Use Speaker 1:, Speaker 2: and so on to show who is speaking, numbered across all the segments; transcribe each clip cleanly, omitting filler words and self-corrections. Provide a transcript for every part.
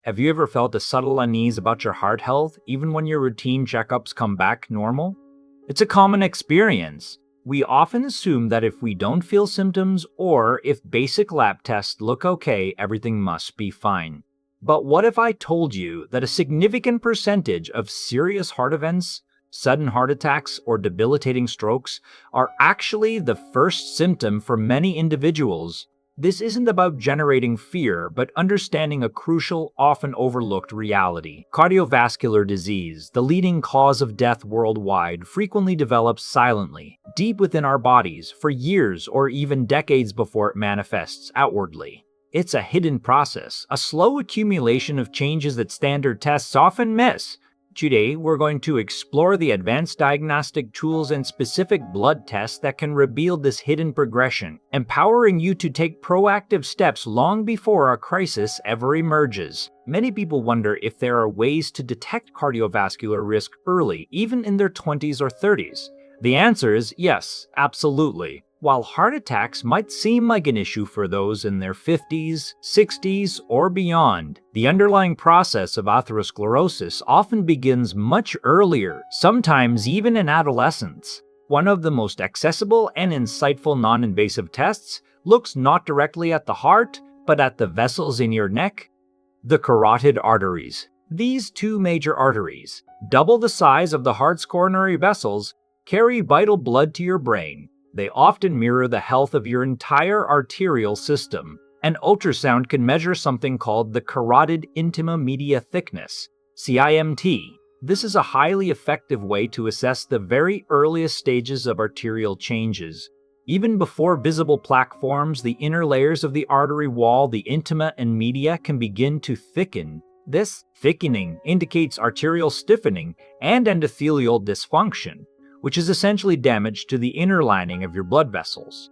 Speaker 1: Have you ever felt a subtle unease about your heart health even when your routine checkups come back normal? It's a common experience. We often assume that if we don't feel symptoms or if basic lab tests look okay, everything must be fine. But what if I told you that a significant percentage of serious heart events, sudden heart attacks, or debilitating strokes are actually the first symptom for many individuals? This isn't about generating fear, but understanding a crucial, often overlooked reality. Cardiovascular disease, the leading cause of death worldwide, frequently develops silently, deep within our bodies, for years or even decades before it manifests outwardly. It's a hidden process, a slow accumulation of changes that standard tests often miss. Today, we're going to explore the advanced diagnostic tools and specific blood tests that can reveal this hidden progression, empowering you to take proactive steps long before a crisis ever emerges. Many people wonder if there are ways to detect cardiovascular risk early, even in their 20s or 30s. The answer is yes, absolutely. While heart attacks might seem like an issue for those in their 50s, 60s, or beyond, the underlying process of atherosclerosis often begins much earlier, sometimes even in adolescence. One of the most accessible and insightful non-invasive tests looks not directly at the heart, but at the vessels in your neck, the carotid arteries. These two major arteries, double the size of the heart's coronary vessels, carry vital blood to your brain. They often mirror the health of your entire arterial system. An ultrasound can measure something called the carotid intima media thickness, CIMT. This is a highly effective way to assess the very earliest stages of arterial changes. Even before visible plaque forms, the inner layers of the artery wall, the intima and media, can begin to thicken. This thickening indicates arterial stiffening and endothelial dysfunction, which is essentially damage to the inner lining of your blood vessels.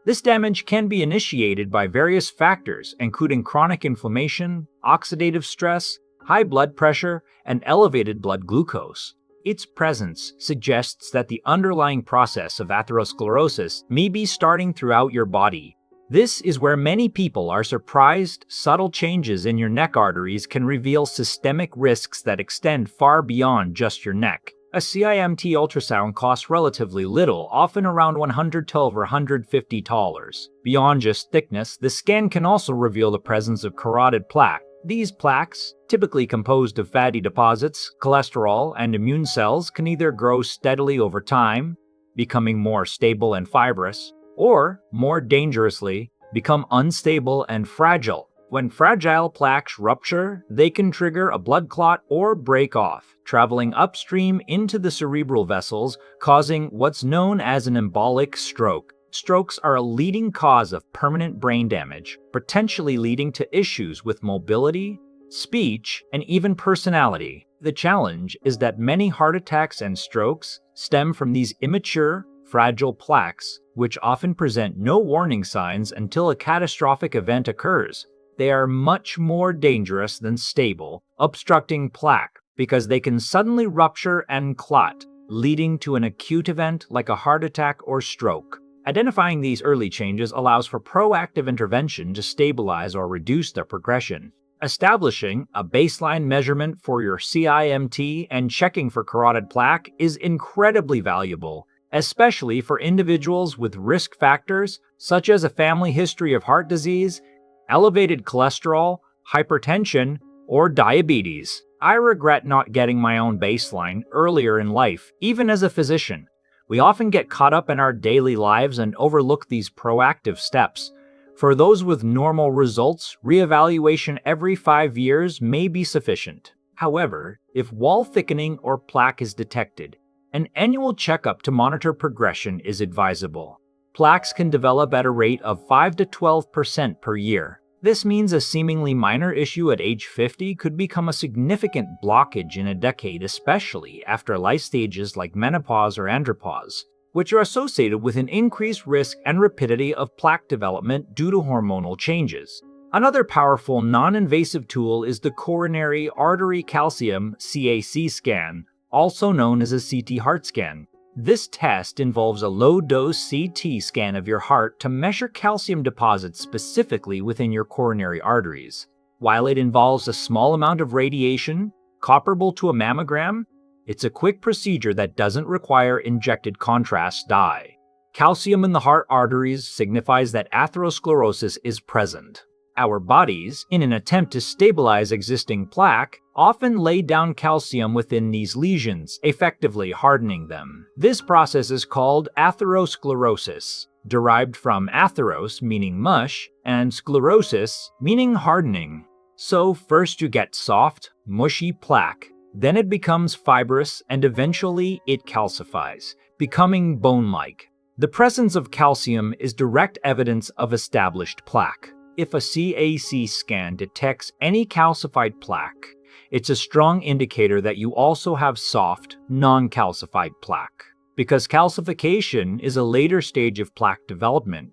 Speaker 1: This damage can be initiated by various factors, including chronic inflammation, oxidative stress, high blood pressure, and elevated blood glucose. Its presence suggests that the underlying process of atherosclerosis may be starting throughout your body. This is where many people are surprised. Subtle changes in your neck arteries can reveal systemic risks that extend far beyond just your neck. A CIMT ultrasound costs relatively little, often around $112 or $150. Beyond just thickness, the scan can also reveal the presence of carotid plaque. These plaques, typically composed of fatty deposits, cholesterol, and immune cells, can either grow steadily over time, becoming more stable and fibrous, or, more dangerously, become unstable and fragile. When fragile plaques rupture, they can trigger a blood clot or break off, traveling upstream into the cerebral vessels, causing what's known as an embolic stroke. Strokes are a leading cause of permanent brain damage, potentially leading to issues with mobility, speech, and even personality. The challenge is that many heart attacks and strokes stem from these immature, fragile plaques, which often present no warning signs until a catastrophic event occurs. They are much more dangerous than stable, obstructing plaque because they can suddenly rupture and clot, leading to an acute event like a heart attack or stroke. Identifying these early changes allows for proactive intervention to stabilize or reduce their progression. Establishing a baseline measurement for your CIMT and checking for carotid plaque is incredibly valuable, especially for individuals with risk factors such as a family history of heart disease, elevated cholesterol, hypertension, or diabetes. I regret not getting my own baseline earlier in life, even as a physician. We often get caught up in our daily lives and overlook these proactive steps. For those with normal results, reevaluation every 5 years may be sufficient. However, if wall thickening or plaque is detected, an annual checkup to monitor progression is advisable. Plaques can develop at a rate of 5 to 12% per year. This means a seemingly minor issue at age 50 could become a significant blockage in a decade, especially after life stages like menopause or andropause, which are associated with an increased risk and rapidity of plaque development due to hormonal changes. Another powerful non-invasive tool is the coronary artery calcium CAC scan, also known as a CT heart scan. This test involves a low-dose CT scan of your heart to measure calcium deposits specifically within your coronary arteries. While it involves a small amount of radiation, comparable to a mammogram, it's a quick procedure that doesn't require injected contrast dye. Calcium in the heart arteries signifies that atherosclerosis is present. Our bodies, in an attempt to stabilize existing plaque, often lay down calcium within these lesions, effectively hardening them. This process is called atherosclerosis, derived from atheros, meaning mush, and sclerosis, meaning hardening. So first you get soft, mushy plaque, then it becomes fibrous, and eventually it calcifies, becoming bone-like. The presence of calcium is direct evidence of established plaque. If a CAC scan detects any calcified plaque, it's a strong indicator that you also have soft, non-calcified plaque. Because calcification is a later stage of plaque development,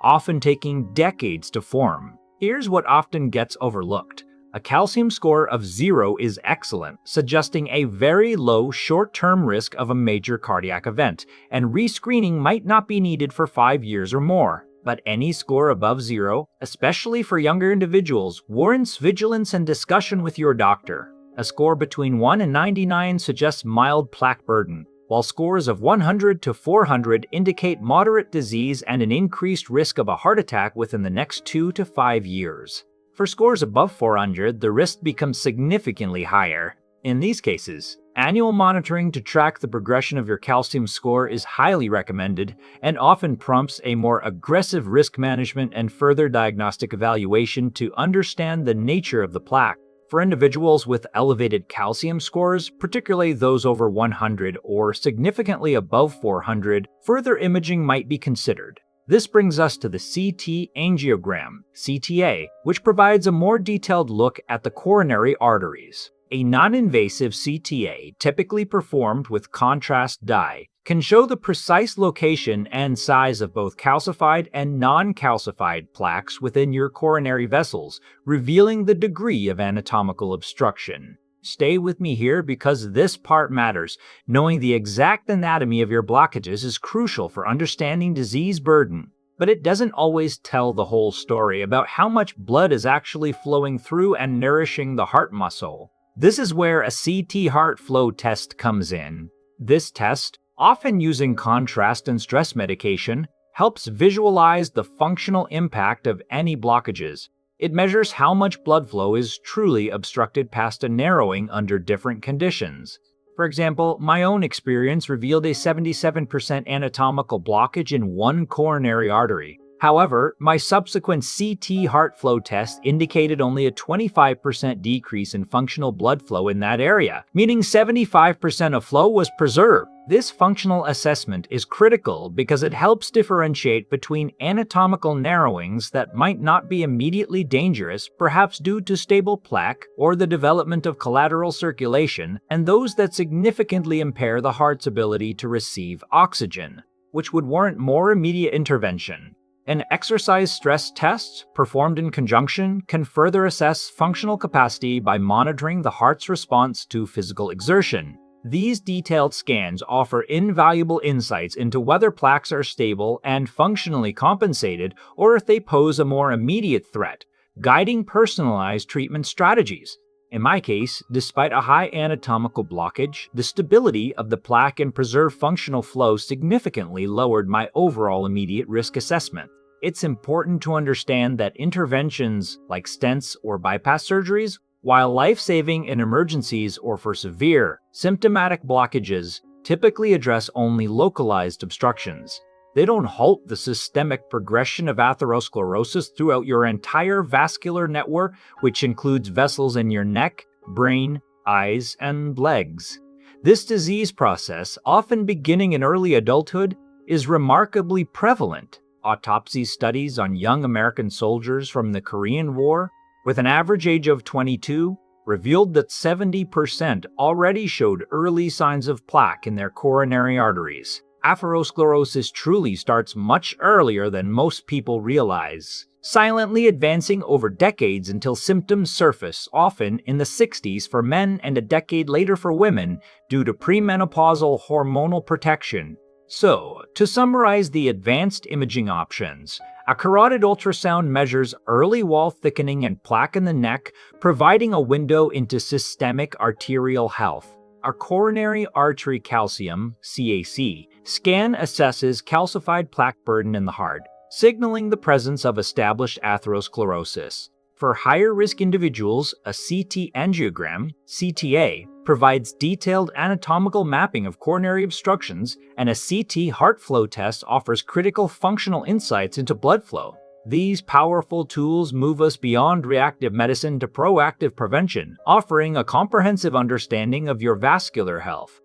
Speaker 1: often taking decades to form. Here's what often gets overlooked. A calcium score of 0 is excellent, suggesting a very low short-term risk of a major cardiac event, and rescreening might not be needed for 5 years or more. But any score above 0, especially for younger individuals, warrants vigilance and discussion with your doctor. A score between 1 and 99 suggests mild plaque burden, while scores of 100 to 400 indicate moderate disease and an increased risk of a heart attack within the next 2 to 5 years. For scores above 400, the risk becomes significantly higher. In these cases, annual monitoring to track the progression of your calcium score is highly recommended and often prompts a more aggressive risk management and further diagnostic evaluation to understand the nature of the plaque. For individuals with elevated calcium scores, particularly those over 100 or significantly above 400, further imaging might be considered. This brings us to the CT angiogram, CTA, which provides a more detailed look at the coronary arteries. A non-invasive CTA, typically performed with contrast dye, can show the precise location and size of both calcified and non-calcified plaques within your coronary vessels, revealing the degree of anatomical obstruction. Stay with me here because this part matters. Knowing the exact anatomy of your blockages is crucial for understanding disease burden. But it doesn't always tell the whole story about how much blood is actually flowing through and nourishing the heart muscle. This is where a CT heart flow test comes in. This test, often using contrast and stress medication, helps visualize the functional impact of any blockages. It measures how much blood flow is truly obstructed past a narrowing under different conditions. For example, my own experience revealed a 77% anatomical blockage in one coronary artery. However, my subsequent CT heart flow test indicated only a 25% decrease in functional blood flow in that area, meaning 75% of flow was preserved. This functional assessment is critical because it helps differentiate between anatomical narrowings that might not be immediately dangerous, perhaps due to stable plaque or the development of collateral circulation, and those that significantly impair the heart's ability to receive oxygen, which would warrant more immediate intervention. An exercise stress test, performed in conjunction, can further assess functional capacity by monitoring the heart's response to physical exertion. These detailed scans offer invaluable insights into whether plaques are stable and functionally compensated or if they pose a more immediate threat, guiding personalized treatment strategies. In my case, despite a high anatomical blockage, the stability of the plaque and preserved functional flow significantly lowered my overall immediate risk assessment. It's important to understand that interventions like stents or bypass surgeries, while life-saving in emergencies or for severe, symptomatic blockages, typically address only localized obstructions. They don't halt the systemic progression of atherosclerosis throughout your entire vascular network, which includes vessels in your neck, brain, eyes, and legs. This disease process, often beginning in early adulthood, is remarkably prevalent. Autopsy studies on young American soldiers from the Korean War, with an average age of 22, revealed that 70% already showed early signs of plaque in their coronary arteries. Atherosclerosis truly starts much earlier than most people realize, silently advancing over decades until symptoms surface, often in the 60s for men and a decade later for women, due to premenopausal hormonal protection. So, to summarize the advanced imaging options, a carotid ultrasound measures early wall thickening and plaque in the neck, providing a window into systemic arterial health. A coronary artery calcium (CAC) scan assesses calcified plaque burden in the heart, signaling the presence of established atherosclerosis. For higher-risk individuals, a CT angiogram (CTA) provides detailed anatomical mapping of coronary obstructions, and a CT heart flow test offers critical functional insights into blood flow. These powerful tools move us beyond reactive medicine to proactive prevention, offering a comprehensive understanding of your vascular health.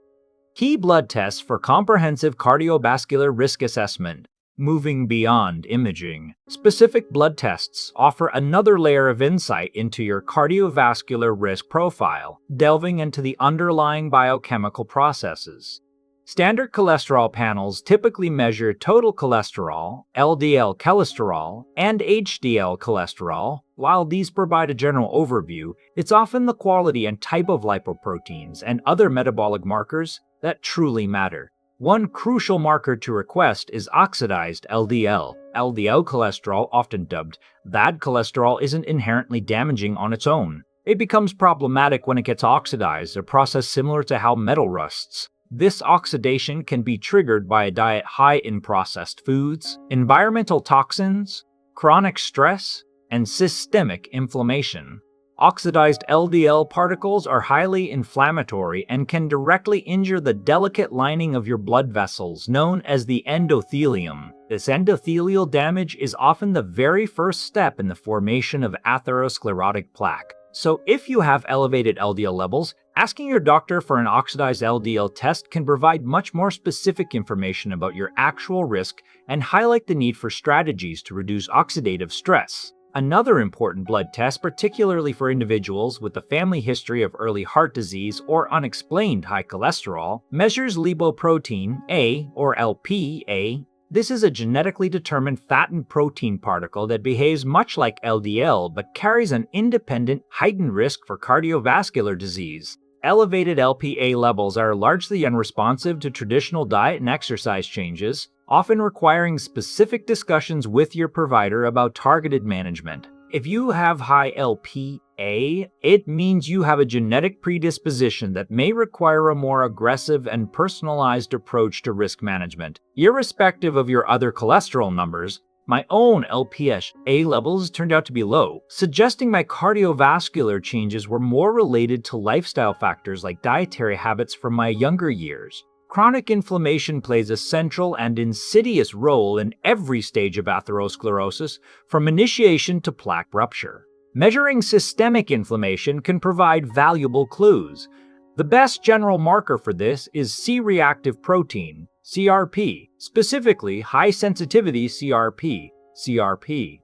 Speaker 1: Key blood tests for comprehensive cardiovascular risk assessment. Moving beyond imaging, specific blood tests offer another layer of insight into your cardiovascular risk profile, delving into the underlying biochemical processes. Standard cholesterol panels typically measure total cholesterol, LDL cholesterol, and HDL cholesterol. While these provide a general overview, it's often the quality and type of lipoproteins and other metabolic markers that truly matter. One crucial marker to request is oxidized LDL. LDL cholesterol, often dubbed bad cholesterol, isn't inherently damaging on its own. It becomes problematic when it gets oxidized, a process similar to how metal rusts. This oxidation can be triggered by a diet high in processed foods, environmental toxins, chronic stress, and systemic inflammation. Oxidized LDL particles are highly inflammatory and can directly injure the delicate lining of your blood vessels, known as the endothelium. This endothelial damage is often the very first step in the formation of atherosclerotic plaque. So if you have elevated LDL levels, asking your doctor for an oxidized LDL test can provide much more specific information about your actual risk and highlight the need for strategies to reduce oxidative stress. Another important blood test, particularly for individuals with a family history of early heart disease or unexplained high cholesterol, measures lipoprotein A, or Lp(a). This is a genetically determined fat and protein particle that behaves much like LDL but carries an independent, heightened risk for cardiovascular disease. Elevated Lp(a) levels are largely unresponsive to traditional diet and exercise changes, often requiring specific discussions with your provider about targeted management. If you have high Lp(a), it means you have a genetic predisposition that may require a more aggressive and personalized approach to risk management. Irrespective of your other cholesterol numbers, my own Lp(a) levels turned out to be low, suggesting my cardiovascular changes were more related to lifestyle factors like dietary habits from my younger years. Chronic inflammation plays a central and insidious role in every stage of atherosclerosis, from initiation to plaque rupture. Measuring systemic inflammation can provide valuable clues. The best general marker for this is C-reactive protein, CRP, specifically high-sensitivity CRP, CRP.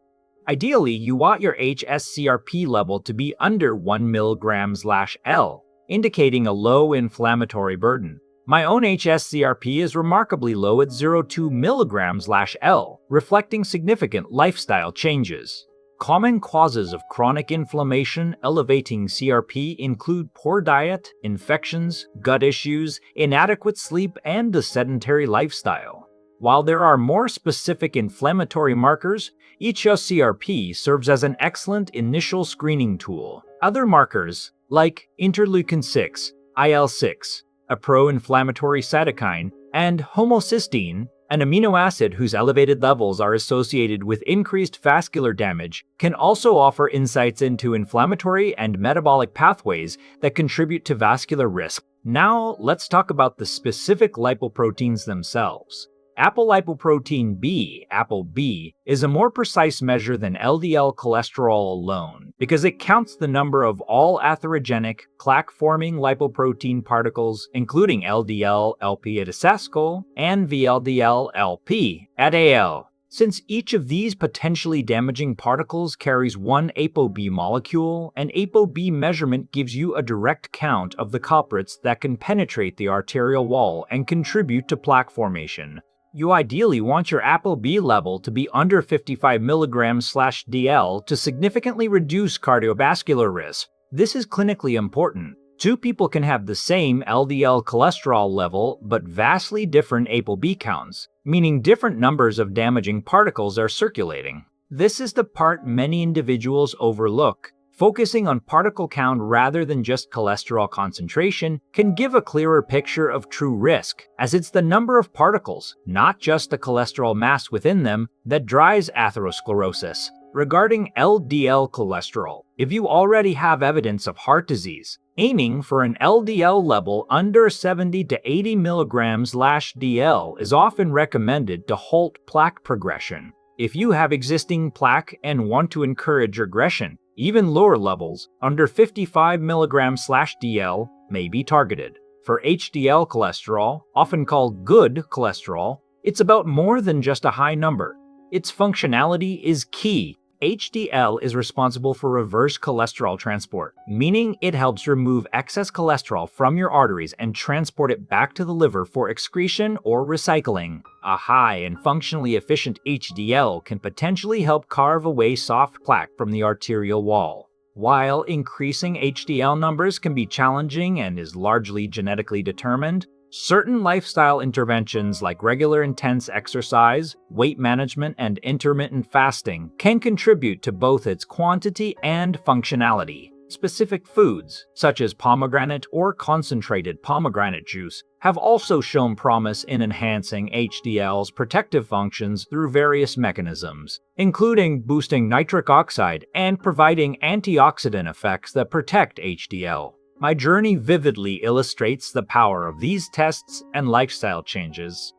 Speaker 1: Ideally, you want your hs-CRP level to be under 1 mg/L, indicating a low inflammatory burden. My own hs-CRP is remarkably low at 0.2 mg/L, reflecting significant lifestyle changes. Common causes of chronic inflammation elevating CRP include poor diet, infections, gut issues, inadequate sleep, and a sedentary lifestyle. While there are more specific inflammatory markers, hs-CRP serves as an excellent initial screening tool. Other markers, like interleukin-6, IL-6, a pro-inflammatory cytokine, and homocysteine, an amino acid whose elevated levels are associated with increased vascular damage, can also offer insights into inflammatory and metabolic pathways that contribute to vascular risk. Now, let's talk about the specific lipoproteins themselves. Apolipoprotein B, ApoB, is a more precise measure than LDL cholesterol alone because it counts the number of all atherogenic, plaque-forming lipoprotein particles, including LDL, Lp at acetyl, and VLDL, Lp at Al. Since each of these potentially damaging particles carries one ApoB molecule, an ApoB measurement gives you a direct count of the culprits that can penetrate the arterial wall and contribute to plaque formation. You ideally want your ApoB level to be under 55 mg/dl to significantly reduce cardiovascular risk. This is clinically important. Two people can have the same LDL cholesterol level but vastly different ApoB counts, meaning different numbers of damaging particles are circulating. This is the part many individuals overlook. Focusing on particle count rather than just cholesterol concentration can give a clearer picture of true risk, as it's the number of particles, not just the cholesterol mass within them, that drives atherosclerosis. Regarding LDL cholesterol, if you already have evidence of heart disease, aiming for an LDL level under 70 to 80 mg/dL is often recommended to halt plaque progression. If you have existing plaque and want to encourage regression, even lower levels, under 55 mg/dL, may be targeted. For HDL cholesterol, often called good cholesterol, it's about more than just a high number. Its functionality is key. HDL is responsible for reverse cholesterol transport, meaning it helps remove excess cholesterol from your arteries and transport it back to the liver for excretion or recycling. A high and functionally efficient HDL can potentially help carve away soft plaque from the arterial wall. While increasing HDL numbers can be challenging and is largely genetically determined, certain lifestyle interventions like regular intense exercise, weight management, and intermittent fasting can contribute to both its quantity and functionality. Specific foods, such as pomegranate or concentrated pomegranate juice, have also shown promise in enhancing HDL's protective functions through various mechanisms, including boosting nitric oxide and providing antioxidant effects that protect HDL. My journey vividly illustrates the power of these tests and lifestyle changes.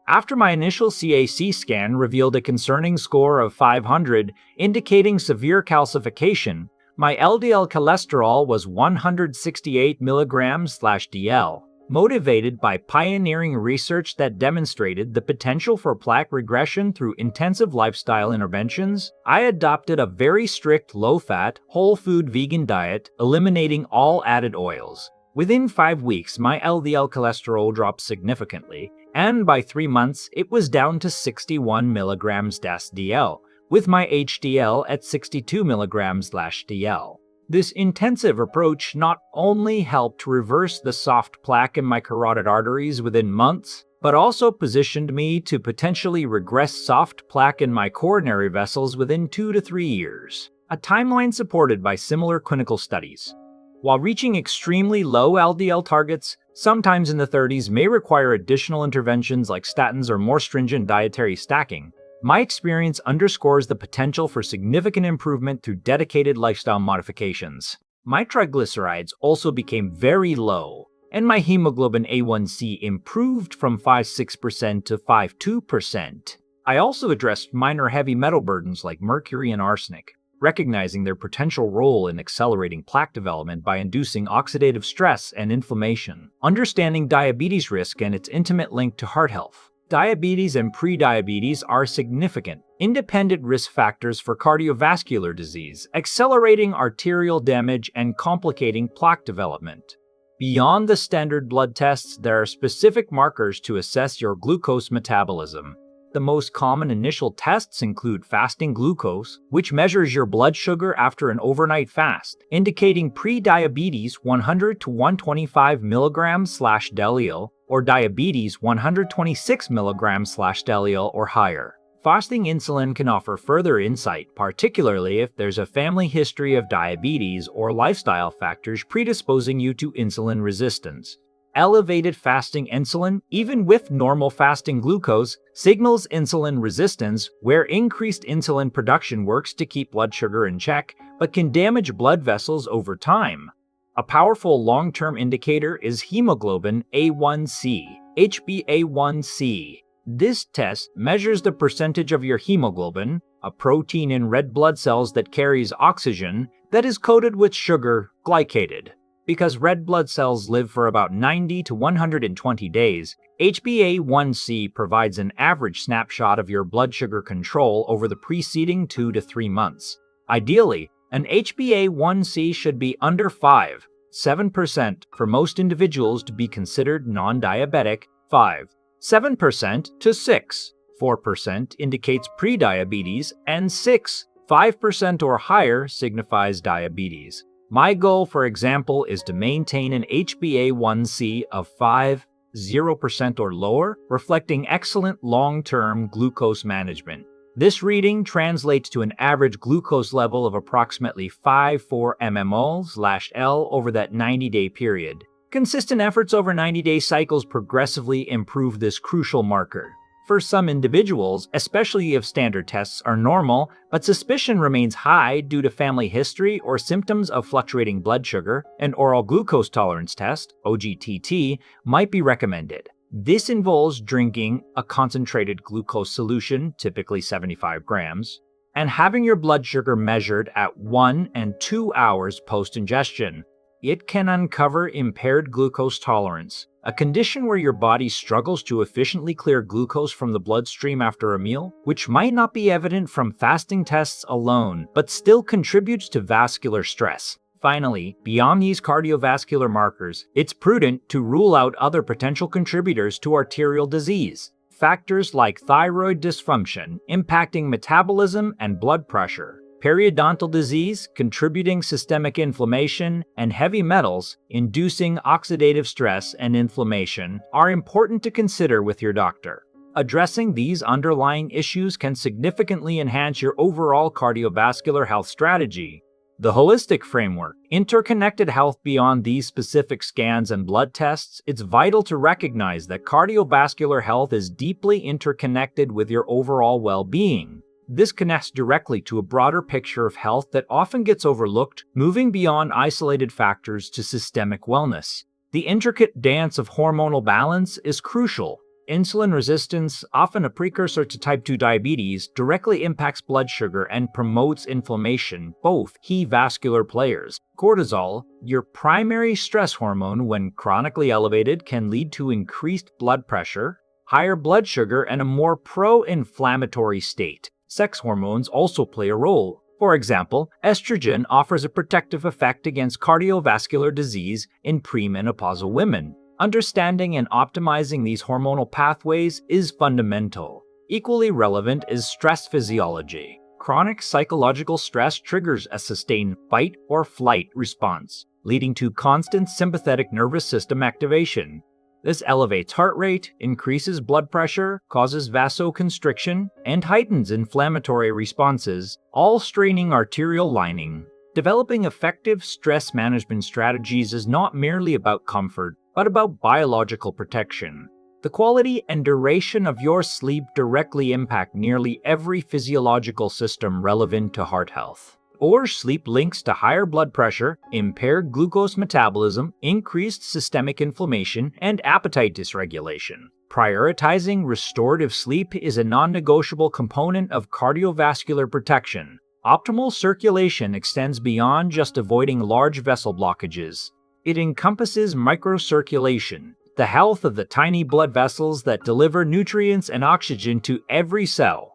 Speaker 1: After my initial CAC scan revealed a concerning score of 500, indicating severe calcification, my LDL cholesterol was 168 mg/dL. Motivated by pioneering research that demonstrated the potential for plaque regression through intensive lifestyle interventions, I adopted a very strict low-fat, whole-food vegan diet, eliminating all added oils. Within 5 weeks, my LDL cholesterol dropped significantly, and by 3 months, it was down to 61 mg/dL, with my HDL at 62 mg/dL. This intensive approach not only helped reverse the soft plaque in my carotid arteries within months, but also positioned me to potentially regress soft plaque in my coronary vessels within 2 to 3 years, a timeline supported by similar clinical studies. While reaching extremely low LDL targets, sometimes in the 30s, may require additional interventions like statins or more stringent dietary stacking, my experience underscores the potential for significant improvement through dedicated lifestyle modifications. My triglycerides also became very low, and my hemoglobin A1C improved from 5.6% to 5.2%. I also addressed minor heavy metal burdens like mercury and arsenic, recognizing their potential role in accelerating plaque development by inducing oxidative stress and inflammation. Understanding diabetes risk and its intimate link to heart health. Diabetes and prediabetes are significant, independent risk factors for cardiovascular disease, accelerating arterial damage and complicating plaque development. Beyond the standard blood tests, there are specific markers to assess your glucose metabolism. The most common initial tests include fasting glucose, which measures your blood sugar after an overnight fast, indicating pre-diabetes 100 to 125 mg/dL or diabetes 126 mg/dL or higher. Fasting insulin can offer further insight, particularly if there's a family history of diabetes or lifestyle factors predisposing you to insulin resistance. Elevated fasting insulin, even with normal fasting glucose, signals insulin resistance, where increased insulin production works to keep blood sugar in check, but can damage blood vessels over time. A powerful long-term indicator is hemoglobin A1C, HbA1c. This test measures the percentage of your hemoglobin, a protein in red blood cells that carries oxygen, that is coated with sugar, glycated. Because red blood cells live for about 90 to 120 days, HbA1c provides an average snapshot of your blood sugar control over the preceding 2 to 3 months. Ideally, an HbA1c should be under 5, 7% for most individuals to be considered non-diabetic, 5, 7% to 6, 4% indicates prediabetes, and 6, 5% or higher signifies diabetes. My goal, for example, is to maintain an HbA1c of 0% or lower, reflecting excellent long-term glucose management. This reading translates to an average glucose level of approximately 5.4 mmol/L over that 90-day period. Consistent efforts over 90-day cycles progressively improve this crucial marker. For some individuals, especially if standard tests are normal, but suspicion remains high due to family history or symptoms of fluctuating blood sugar, an oral glucose tolerance test, OGTT, might be recommended. This involves drinking a concentrated glucose solution, typically 75 grams, and having your blood sugar measured at 1 and 2 hours post-ingestion. It can uncover impaired glucose tolerance, a condition where your body struggles to efficiently clear glucose from the bloodstream after a meal, which might not be evident from fasting tests alone, but still contributes to vascular stress. Finally, beyond these cardiovascular markers, it's prudent to rule out other potential contributors to arterial disease. Factors like thyroid dysfunction, impacting metabolism and blood pressure, periodontal disease, contributing systemic inflammation, and heavy metals, inducing oxidative stress and inflammation, are important to consider with your doctor. Addressing these underlying issues can significantly enhance your overall cardiovascular health strategy. The holistic framework, interconnected health beyond these specific scans and blood tests, it's vital to recognize that cardiovascular health is deeply interconnected with your overall well-being. This connects directly to a broader picture of health that often gets overlooked, moving beyond isolated factors to systemic wellness. The intricate dance of hormonal balance is crucial. Insulin resistance, often a precursor to type 2 diabetes, directly impacts blood sugar and promotes inflammation, both key vascular players. Cortisol, your primary stress hormone when chronically elevated, can lead to increased blood pressure, higher blood sugar, and a more pro-inflammatory state. Sex hormones also play a role. For example, estrogen offers a protective effect against cardiovascular disease in premenopausal women. Understanding and optimizing these hormonal pathways is fundamental. Equally relevant is stress physiology. Chronic psychological stress triggers a sustained fight or flight response, leading to constant sympathetic nervous system activation. This elevates heart rate, increases blood pressure, causes vasoconstriction, and heightens inflammatory responses, all straining arterial lining. Developing effective stress management strategies is not merely about comfort, but about biological protection. The quality and duration of your sleep directly impact nearly every physiological system relevant to heart health. Poor sleep links to higher blood pressure, impaired glucose metabolism, increased systemic inflammation, and appetite dysregulation. Prioritizing restorative sleep is a non-negotiable component of cardiovascular protection. Optimal circulation extends beyond just avoiding large vessel blockages. It encompasses microcirculation, the health of the tiny blood vessels that deliver nutrients and oxygen to every cell.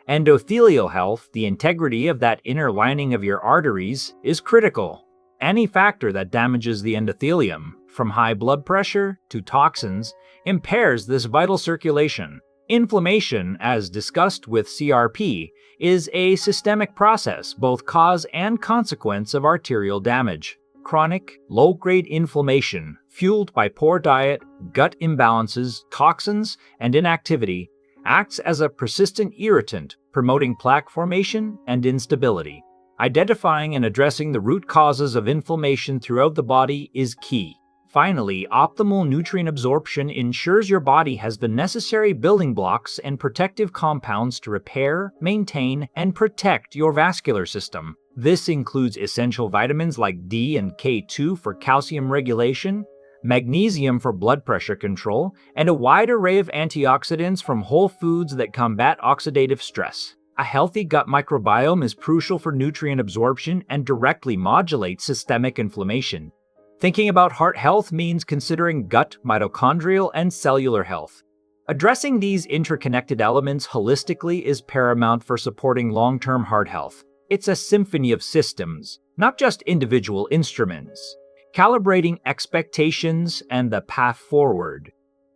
Speaker 1: Endothelial health, the integrity of that inner lining of your arteries, is critical. Any factor that damages the endothelium, from high blood pressure to toxins, impairs this vital circulation. Inflammation, as discussed with CRP, is a systemic process, both cause and consequence of arterial damage. Chronic, low-grade inflammation, fueled by poor diet, gut imbalances, toxins, and inactivity, acts as a persistent irritant, promoting plaque formation and instability. Identifying and addressing the root causes of inflammation throughout the body is key. Finally, optimal nutrient absorption ensures your body has the necessary building blocks and protective compounds to repair, maintain, and protect your vascular system. This includes essential vitamins like D and K2 for calcium regulation, magnesium for blood pressure control, and a wide array of antioxidants from whole foods that combat oxidative stress. A healthy gut microbiome is crucial for nutrient absorption and directly modulates systemic inflammation. Thinking about heart health means considering gut, mitochondrial, and cellular health. Addressing these interconnected elements holistically is paramount for supporting long-term heart health. It's a symphony of systems, not just individual instruments. Calibrating expectations and the path forward.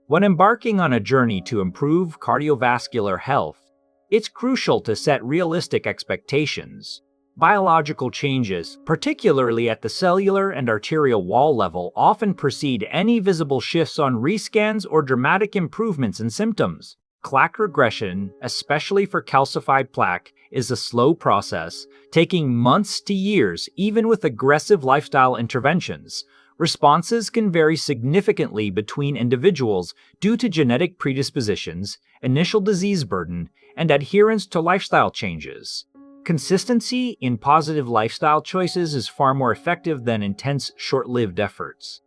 Speaker 1: When embarking on a journey to improve cardiovascular health, it's crucial to set realistic expectations. Biological changes, particularly at the cellular and arterial wall level, often precede any visible shifts on rescans or dramatic improvements in symptoms. Plaque regression, especially for calcified plaque, is a slow process, taking months to years even with aggressive lifestyle interventions. Responses can vary significantly between individuals due to genetic predispositions, initial disease burden, and adherence to lifestyle changes. Consistency in positive lifestyle choices is far more effective than intense, short-lived efforts.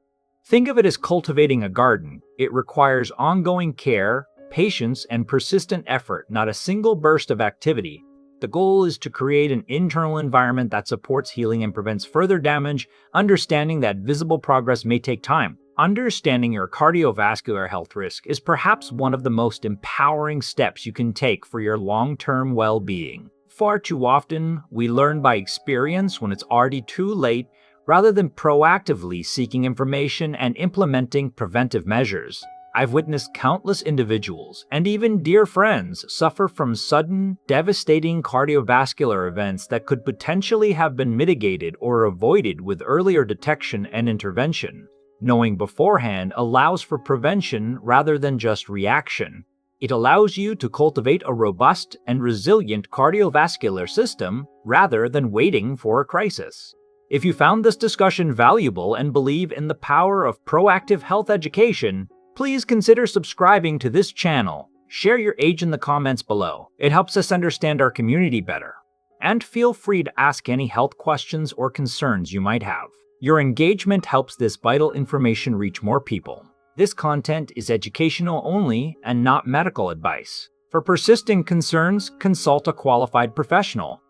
Speaker 1: Think of it as cultivating a garden. It requires ongoing care, patience, and persistent effort, not a single burst of activity. The goal is to create an internal environment that supports healing and prevents further damage, understanding that visible progress may take time. Understanding your cardiovascular health risk is perhaps one of the most empowering steps you can take for your long-term well-being. Far too often, we learn by experience when it's already too late, rather than proactively seeking information and implementing preventive measures. I've witnessed countless individuals, and even dear friends, suffer from sudden, devastating cardiovascular events that could potentially have been mitigated or avoided with earlier detection and intervention. Knowing beforehand allows for prevention rather than just reaction. It allows you to cultivate a robust and resilient cardiovascular system rather than waiting for a crisis. If you found this discussion valuable and believe in the power of proactive health education, please consider subscribing to this channel. Share your age in the comments below. It helps us understand our community better. And feel free to ask any health questions or concerns you might have. Your engagement helps this vital information reach more people. This content is educational only and not medical advice. For persistent concerns, consult a qualified professional.